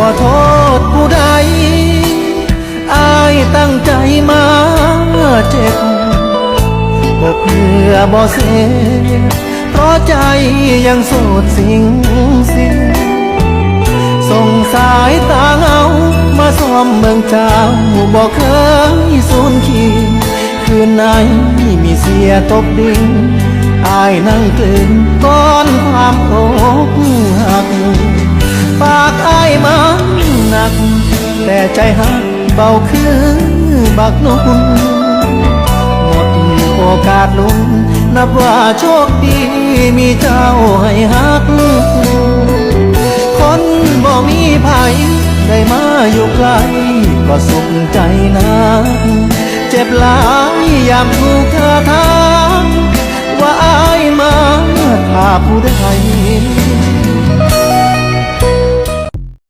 บ่โทษผู้ใดอายตั้งใจมาเจ็บบ่เพื่อบ่เสียเพราะใจยังโสดสิ่งส่งสายตาเงามาซ้อมเมืองเจ้าบ่เคยสูญขีดคืนไหนมีเสียตกดินอายนั่งกลืนก้อนความอกหักปากอายมันหนักแต่ใจหักเบาคือบักนุ่นหมดโอกาสลุ้นนับว่าโชคดีมีเจ้าให้หักคนบ่มีภัยได้มาอยู่ใกล้ก็สุขใจนะเจ็บหลายยามถูกเธอถามว่าอายมาถ้าผู้ใด